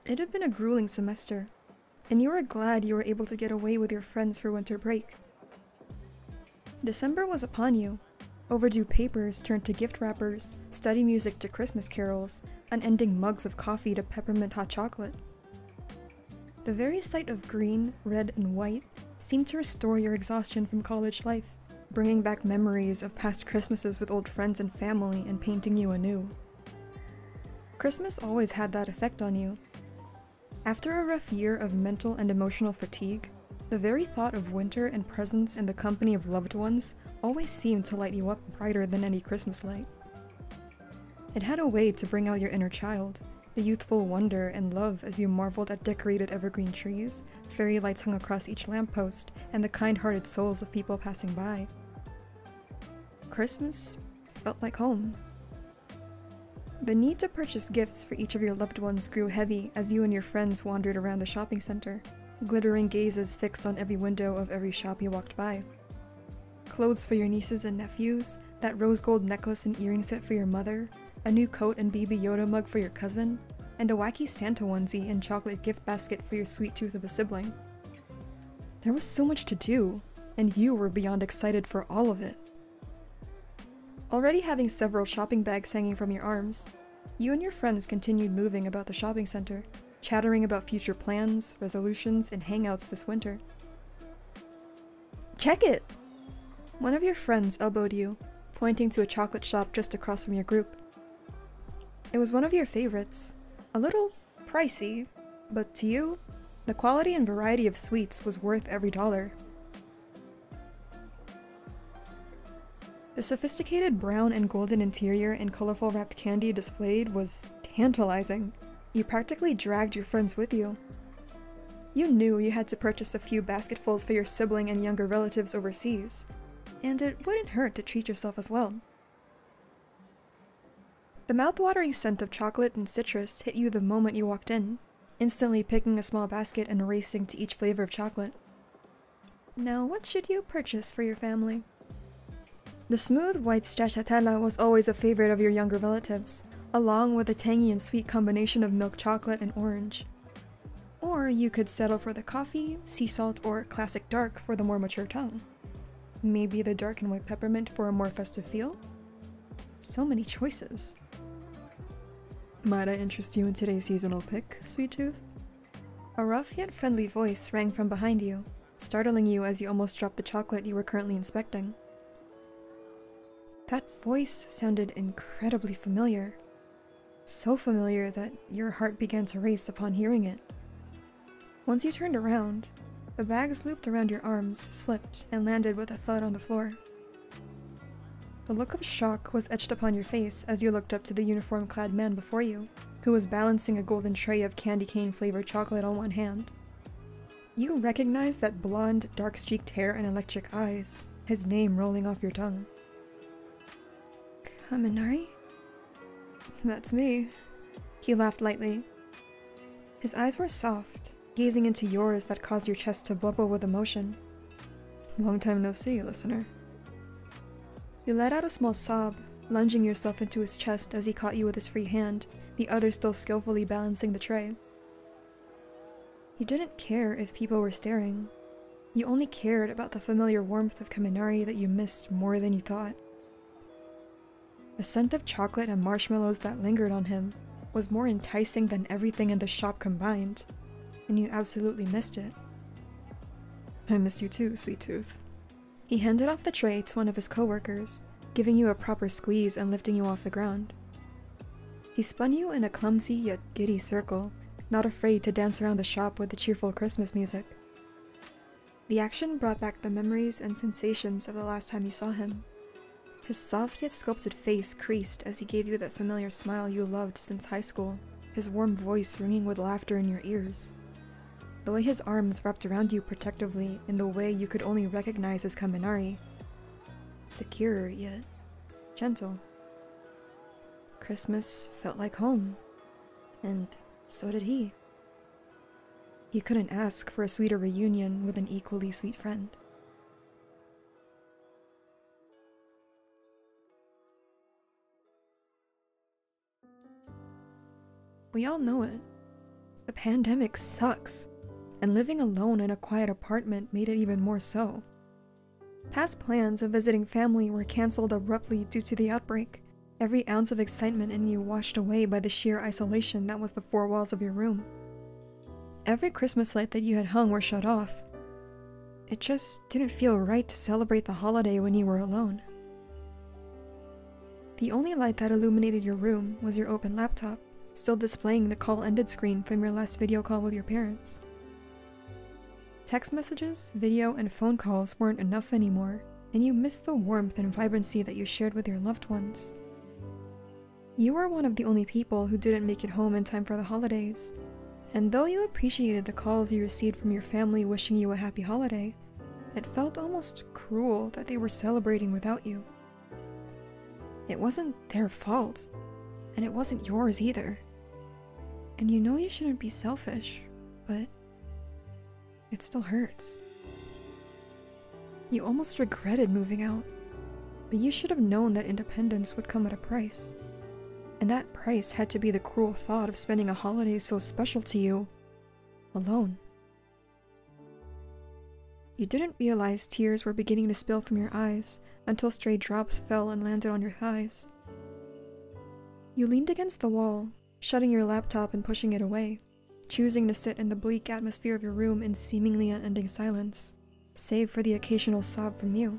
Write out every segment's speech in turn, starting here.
It had been a grueling semester, and you were glad you were able to get away with your friends for winter break. December was upon you. Overdue papers turned to gift wrappers, study music to Christmas carols, unending mugs of coffee to peppermint hot chocolate. The very sight of green, red, and white seemed to restore your exhaustion from college life, bringing back memories of past Christmases with old friends and family and painting you anew. Christmas always had that effect on you. After a rough year of mental and emotional fatigue, the very thought of winter and presents in the company of loved ones always seemed to light you up brighter than any Christmas light. It had a way to bring out your inner child, the youthful wonder and love as you marveled at decorated evergreen trees, fairy lights hung across each lamppost, and the kind-hearted souls of people passing by. Christmas felt like home. The need to purchase gifts for each of your loved ones grew heavy as you and your friends wandered around the shopping center, glittering gazes fixed on every window of every shop you walked by. Clothes for your nieces and nephews, that rose gold necklace and earring set for your mother, a new coat and Baby Yoda mug for your cousin, and a wacky Santa onesie and chocolate gift basket for your sweet tooth of a sibling. There was so much to do, and you were beyond excited for all of it. Already having several shopping bags hanging from your arms, you and your friends continued moving about the shopping center, chattering about future plans, resolutions, and hangouts this winter. Check it! One of your friends elbowed you, pointing to a chocolate shop just across from your group. It was one of your favorites. A little pricey, but to you, the quality and variety of sweets was worth every dollar. The sophisticated brown and golden interior and colorful wrapped candy displayed was tantalizing. You practically dragged your friends with you. You knew you had to purchase a few basketfuls for your sibling and younger relatives overseas, and it wouldn't hurt to treat yourself as well. The mouth-watering scent of chocolate and citrus hit you the moment you walked in, instantly picking a small basket and racing to each flavor of chocolate. Now, what should you purchase for your family? The smooth white stracciatella was always a favorite of your younger relatives, along with a tangy and sweet combination of milk chocolate and orange. Or you could settle for the coffee, sea salt, or classic dark for the more mature tongue. Maybe the dark and white peppermint for a more festive feel? So many choices. Might I interest you in today's seasonal pick, sweet tooth? A rough yet friendly voice rang from behind you, startling you as you almost dropped the chocolate you were currently inspecting. That voice sounded incredibly familiar. So familiar that your heart began to race upon hearing it. Once you turned around, the bags looped around your arms slipped and landed with a thud on the floor. The look of shock was etched upon your face as you looked up to the uniform-clad man before you, who was balancing a golden tray of candy cane-flavored chocolate on one hand. You recognized that blonde, dark-streaked hair and electric eyes, his name rolling off your tongue. Kaminari? That's me. He laughed lightly. His eyes were soft, gazing into yours that caused your chest to bubble with emotion. Long time no see, listener. You let out a small sob, lunging yourself into his chest as he caught you with his free hand, the other still skillfully balancing the tray. You didn't care if people were staring. You only cared about the familiar warmth of Kaminari that you missed more than you thought. The scent of chocolate and marshmallows that lingered on him was more enticing than everything in the shop combined, and you absolutely missed it. I missed you too, sweet tooth. He handed off the tray to one of his co-workers, giving you a proper squeeze and lifting you off the ground. He spun you in a clumsy yet giddy circle, not afraid to dance around the shop with the cheerful Christmas music. The action brought back the memories and sensations of the last time you saw him. His soft yet sculpted face creased as he gave you that familiar smile you loved since high school, his warm voice ringing with laughter in your ears. The way his arms wrapped around you protectively in the way you could only recognize as Kaminari. Secure, yet gentle. Christmas felt like home, and so did he. You couldn't ask for a sweeter reunion with an equally sweet friend. We all know it. The pandemic sucks, and living alone in a quiet apartment made it even more so. Past plans of visiting family were cancelled abruptly due to the outbreak, every ounce of excitement in you washed away by the sheer isolation that was the four walls of your room. Every Christmas light that you had hung were shut off. It just didn't feel right to celebrate the holiday when you were alone. The only light that illuminated your room was your open laptop, still displaying the call ended screen from your last video call with your parents. Text messages, video, and phone calls weren't enough anymore, and you missed the warmth and vibrancy that you shared with your loved ones. You were one of the only people who didn't make it home in time for the holidays, and though you appreciated the calls you received from your family wishing you a happy holiday, it felt almost cruel that they were celebrating without you. It wasn't their fault, and it wasn't yours either. And you know you shouldn't be selfish, but it still hurts. You almost regretted moving out, but you should have known that independence would come at a price. And that price had to be the cruel thought of spending a holiday so special to you, alone. You didn't realize tears were beginning to spill from your eyes until stray drops fell and landed on your thighs. You leaned against the wall, shutting your laptop and pushing it away, choosing to sit in the bleak atmosphere of your room in seemingly unending silence, save for the occasional sob from you.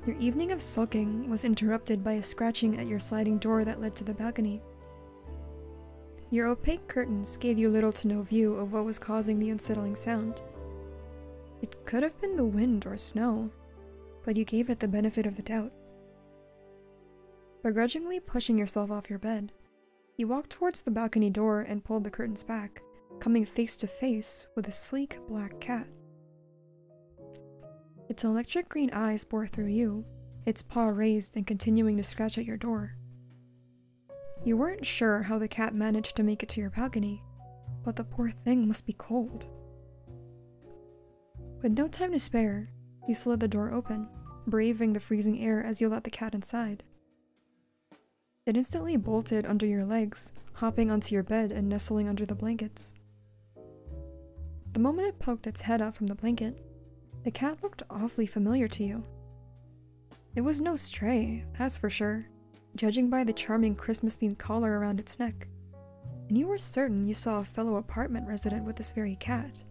Your evening of sulking was interrupted by a scratching at your sliding door that led to the balcony. Your opaque curtains gave you little to no view of what was causing the unsettling sound. It could have been the wind or snow, but you gave it the benefit of the doubt. Begrudgingly pushing yourself off your bed, you walked towards the balcony door and pulled the curtains back, coming face to face with a sleek black cat. Its electric green eyes bore through you, its paw raised and continuing to scratch at your door. You weren't sure how the cat managed to make it to your balcony, but the poor thing must be cold. With no time to spare, you slid the door open, braving the freezing air as you let the cat inside. It instantly bolted under your legs, hopping onto your bed and nestling under the blankets. The moment it poked its head out from the blanket, the cat looked awfully familiar to you. It was no stray, that's for sure, judging by the charming Christmas-themed collar around its neck, and you were certain you saw a fellow apartment resident with this very cat.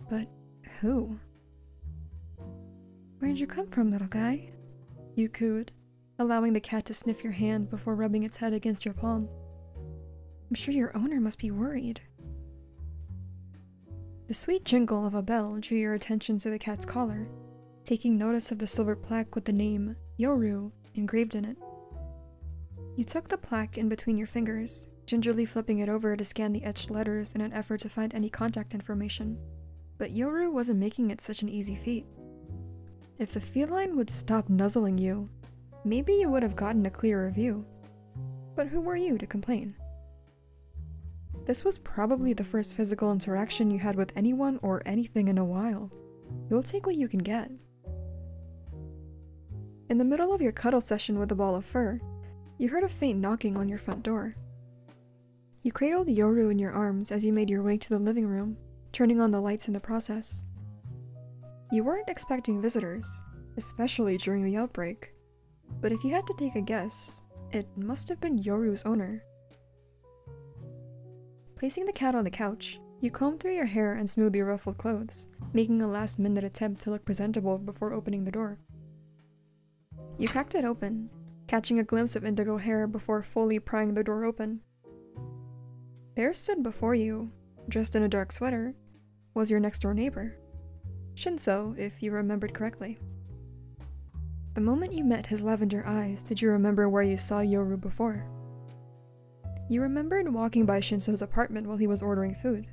But who? "Where'd you come from, little guy?" you cooed, allowing the cat to sniff your hand before rubbing its head against your palm. "I'm sure your owner must be worried." The sweet jingle of a bell drew your attention to the cat's collar, taking notice of the silver plaque with the name Yoru engraved in it. You took the plaque in between your fingers, gingerly flipping it over to scan the etched letters in an effort to find any contact information, but Yoru wasn't making it such an easy feat. If the feline would stop nuzzling you, maybe you would have gotten a clearer view. But who were you to complain? This was probably the first physical interaction you had with anyone or anything in a while. You'll take what you can get. In the middle of your cuddle session with a ball of fur, you heard a faint knocking on your front door. You cradled Yoru in your arms as you made your way to the living room, turning on the lights in the process. You weren't expecting visitors, especially during the outbreak, but if you had to take a guess, it must have been Yoru's owner. Placing the cat on the couch, you combed through your hair and smoothed your ruffled clothes, making a last-minute attempt to look presentable before opening the door. You cracked it open, catching a glimpse of indigo hair before fully prying the door open. There stood before you, dressed in a dark sweater, was your next-door neighbor, Shinsou, if you remembered correctly. The moment you met his lavender eyes did you remember where you saw Yoru before. You remembered walking by Shinsou's apartment while he was ordering food.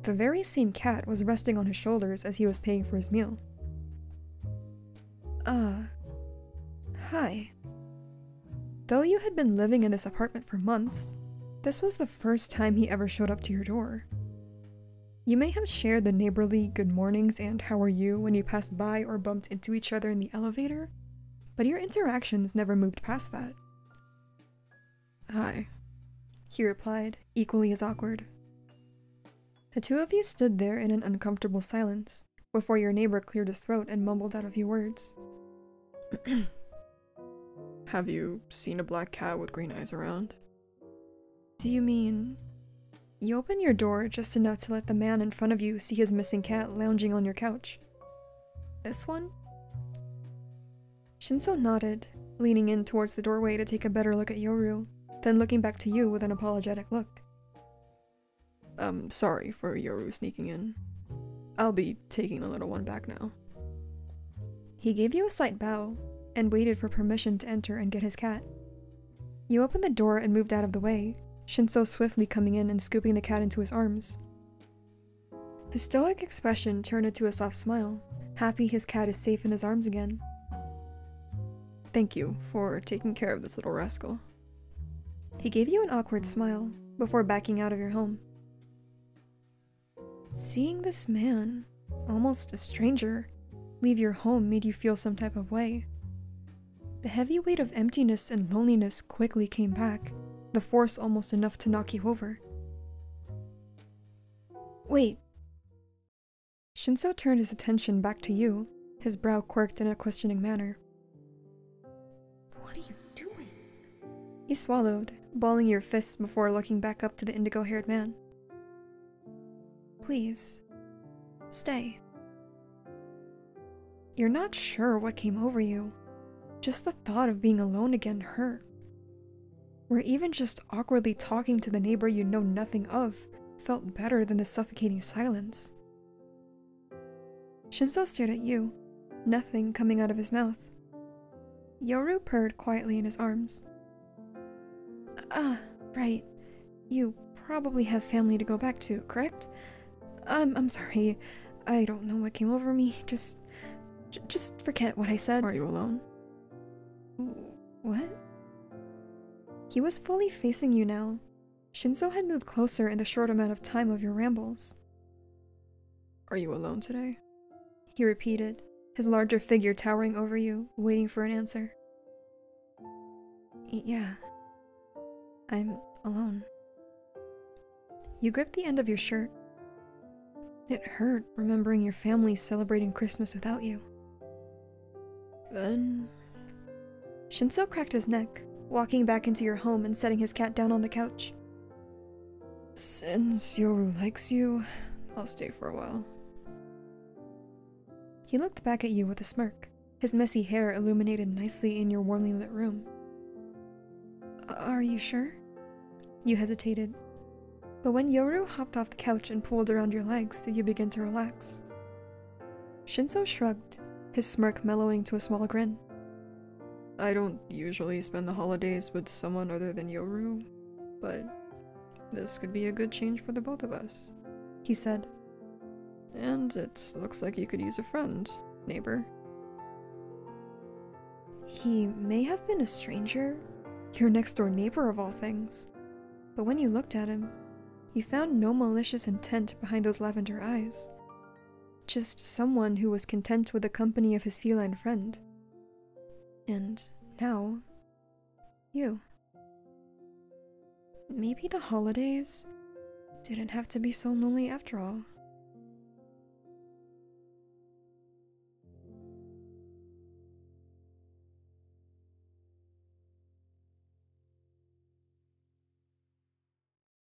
The very same cat was resting on his shoulders as he was paying for his meal. Hi. Though you had been living in this apartment for months, this was the first time he ever showed up to your door. You may have shared the neighborly good mornings and how are you when you passed by or bumped into each other in the elevator, but your interactions never moved past that. Hi. he replied, equally as awkward. The two of you stood there in an uncomfortable silence, before your neighbor cleared his throat and mumbled out a few words. Have you seen a black cat with green eyes around? Do you mean... You open your door just enough to let the man in front of you see his missing cat lounging on your couch. This one? Shinsou nodded, leaning in towards the doorway to take a better look at Yoru, then looking back to you with an apologetic look. Sorry for Yoru sneaking in. I'll be taking the little one back now. He gave you a slight bow, and waited for permission to enter and get his cat. You opened the door and moved out of the way, Shinsou swiftly coming in and scooping the cat into his arms. His stoic expression turned into a soft smile, happy his cat is safe in his arms again. Thank you for taking care of this little rascal. He gave you an awkward smile, before backing out of your home. Seeing this man, almost a stranger, leave your home made you feel some type of way. The heavy weight of emptiness and loneliness quickly came back, the force almost enough to knock you over. Wait. Shinsou turned his attention back to you, his brow quirked in a questioning manner. What are you doing? He swallowed, balling your fists before looking back up to the indigo-haired man. Please, stay. You're not sure what came over you. Just the thought of being alone again hurt. Or even just awkwardly talking to the neighbor you know nothing of felt better than the suffocating silence. Shinsou stared at you, nothing coming out of his mouth. Yoru purred quietly in his arms. Ah, right. You probably have family to go back to, correct? I'm sorry. I don't know what came over me. Just forget what I said. Are you alone? What? He was fully facing you now. Shinsou had moved closer in the short amount of time of your rambles. Are you alone today? He repeated, his larger figure towering over you, waiting for an answer. Yeah. I'm alone. You gripped the end of your shirt. It hurt remembering your family celebrating Christmas without you. Then... Shinsou cracked his neck, walking back into your home and setting his cat down on the couch. Since Yoru likes you, I'll stay for a while. He looked back at you with a smirk, his messy hair illuminated nicely in your warmly lit room. Are you sure? You hesitated. But when Yoru hopped off the couch and pulled around your legs, did you begin to relax? Shinsou shrugged, his smirk mellowing to a small grin. I don't usually spend the holidays with someone other than Yoru, but this could be a good change for the both of us, he said. And it looks like you could use a friend, neighbor. He may have been a stranger, your next-door neighbor of all things, but when you looked at him, you found no malicious intent behind those lavender eyes. Just someone who was content with the company of his feline friend. And now, you. Maybe the holidays didn't have to be so lonely after all.